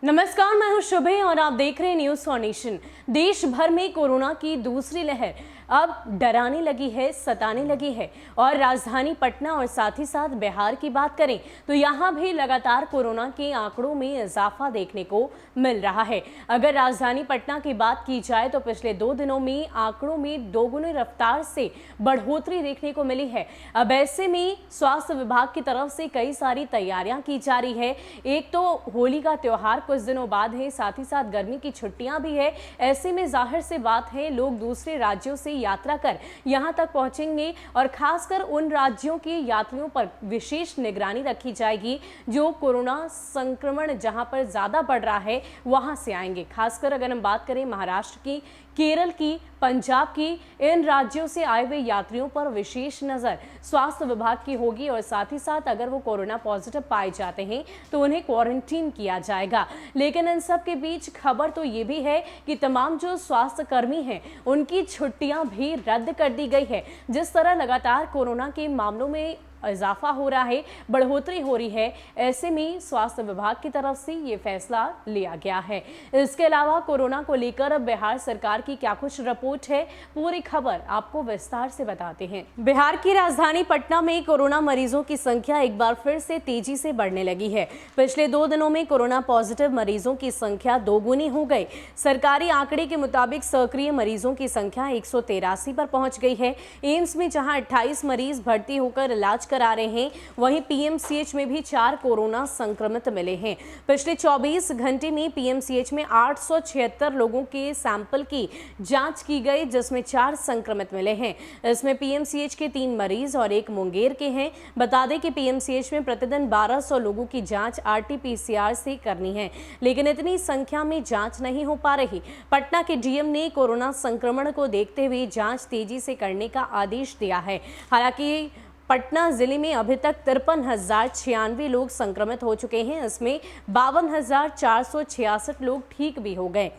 नमस्कार, मैं हूं शुभे और आप देख रहे हैं न्यूज फॉर। देश भर में कोरोना की दूसरी लहर अब डराने लगी है, सताने लगी है। और राजधानी पटना और साथ ही साथ बिहार की बात करें तो यहां भी लगातार कोरोना के आंकड़ों में इजाफा देखने को मिल रहा है। अगर राजधानी पटना की बात की जाए तो पिछले 2 दिनों में आंकड़ों में दोगुनी रफ्तार से बढ़ोतरी देखने को मिली है। अब ऐसे में स्वास्थ्य विभाग की तरफ से कई सारी तैयारियां की जा रही है। एक तो होली का त्योहार कुछ दिनों बाद है, साथ ही साथ गर्मी की छुट्टियां भी है। ऐसे में जाहिर सी बात है, लोग दूसरे राज्यों से यात्रा कर यहां तक पहुंचेंगे और खासकर उन राज्यों के यात्रियों पर विशेष निगरानी रखी जाएगी जो कोरोना संक्रमण जहां पर ज्यादा बढ़ रहा है वहां से आएंगे। खासकर अगर हम बात करें महाराष्ट्र की, केरल की, पंजाब की, इन राज्यों से आए हुए यात्रियों पर विशेष नजर स्वास्थ्य विभाग की होगी और साथ ही साथ अगर वो कोरोना पॉजिटिव पाए जाते हैं तो उन्हें क्वारंटीन किया जाएगा। लेकिन इन सब के बीच खबर तो ये भी है कि तमाम जो स्वास्थ्य कर्मी हैं उनकी छुट्टियां भी रद्द कर दी गई है। जिस तरह लगातार कोरोना के मामलों में इजाफा हो रहा है, बढ़ोतरी हो रही है, ऐसे में स्वास्थ्य विभाग की तरफ से ये फैसला लिया गया है। इसके अलावा कोरोना को लेकर अब बिहार सरकार की क्या कुछ रिपोर्ट है, पूरी खबर आपको विस्तार से बताते हैं। बिहार की राजधानी पटना में कोरोना मरीजों की संख्या एक बार फिर से तेजी से बढ़ने लगी है। पिछले 2 दिनों में कोरोना पॉजिटिव मरीजों की संख्या दोगुनी हो गई। सरकारी आंकड़े के मुताबिक सक्रिय मरीजों की संख्या 183 पर पहुंच गई है। एम्स में जहां 28 मरीज भर्ती होकर इलाज करा रहे हैं, वहीं पीएमसीएच में भी 4 कोरोना संक्रमित मिले हैं। पिछले 24 घंटे में पीएमसीएच में 876 लोगों के सैंपल की जांच की गई, जिसमें 4 संक्रमित मिले हैं। इसमें पीएमसीएच के 3 मरीज और 1 मुंगेर के हैं। बता दें कि पीएमसीएच में प्रतिदिन 1200 लोगों की जांच आरटीपीसीआर से करनी है, लेकिन इतनी संख्या में जांच नहीं हो पा रही। पटना के डीएम ने कोरोना संक्रमण को देखते हुए जांच तेजी से करने का आदेश दिया है। हालांकि पटना जिले में अभी तक 53,096 लोग संक्रमित हो चुके हैं। इसमें 52,466 लोग ठीक भी हो गए।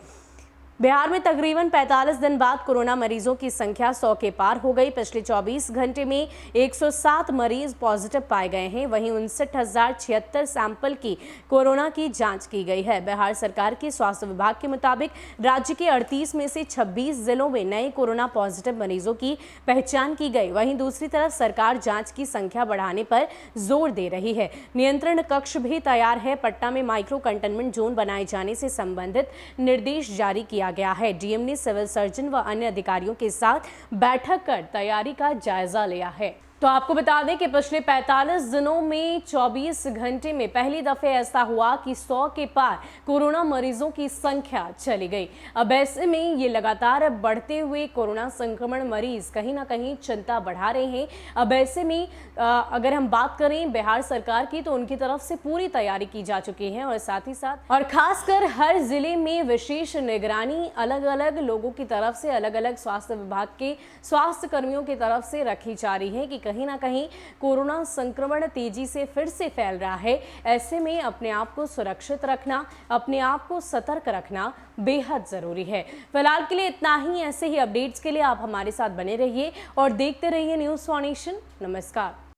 बिहार में तकरीबन 45 दिन बाद कोरोना मरीजों की संख्या 100 के पार हो गई। पिछले 24 घंटे में 107 मरीज पॉजिटिव पाए गए हैं। वहीं 59,076 सैंपल की कोरोना की जांच की गई है। बिहार सरकार के स्वास्थ्य विभाग के मुताबिक राज्य के 38 में से 26 जिलों में नए कोरोना पॉजिटिव मरीजों की पहचान की गई। वहीं दूसरी तरफ सरकार जांच की संख्या बढ़ाने पर जोर दे रही है। नियंत्रण कक्ष भी तैयार है। पटना में माइक्रो कंटेनमेंट जोन बनाए जाने से संबंधित निर्देश जारी किया गया है। डीएम ने सिविल सर्जन व अन्य अधिकारियों के साथ बैठक कर तैयारी का जायजा लिया है। तो आपको बता दें कि पिछले 45 दिनों में 24 घंटे में पहली दफे ऐसा हुआ कि 100 के पार कोरोना मरीजों की संख्या चली गई। अब ऐसे में ये लगातार बढ़ते हुए कोरोना संक्रमण मरीज कहीं ना कहीं चिंता बढ़ा रहे हैं। अब ऐसे में अगर हम बात करें बिहार सरकार की तो उनकी तरफ से पूरी तैयारी की जा चुकी है और साथ ही साथ और खासकर हर जिले में विशेष निगरानी अलग अलग लोगों की तरफ से, अलग अलग स्वास्थ्य विभाग के स्वास्थ्य कर्मियों की तरफ से रखी जा रही है कि कहीं ना कहीं कोरोना संक्रमण तेजी से फिर से फैल रहा है। ऐसे में अपने आप को सुरक्षित रखना, अपने आप को सतर्क रखना बेहद जरूरी है। फिलहाल के लिए इतना ही। ऐसे ही अपडेट्स के लिए आप हमारे साथ बने रहिए और देखते रहिए न्यूज फॉर नेशन। नमस्कार।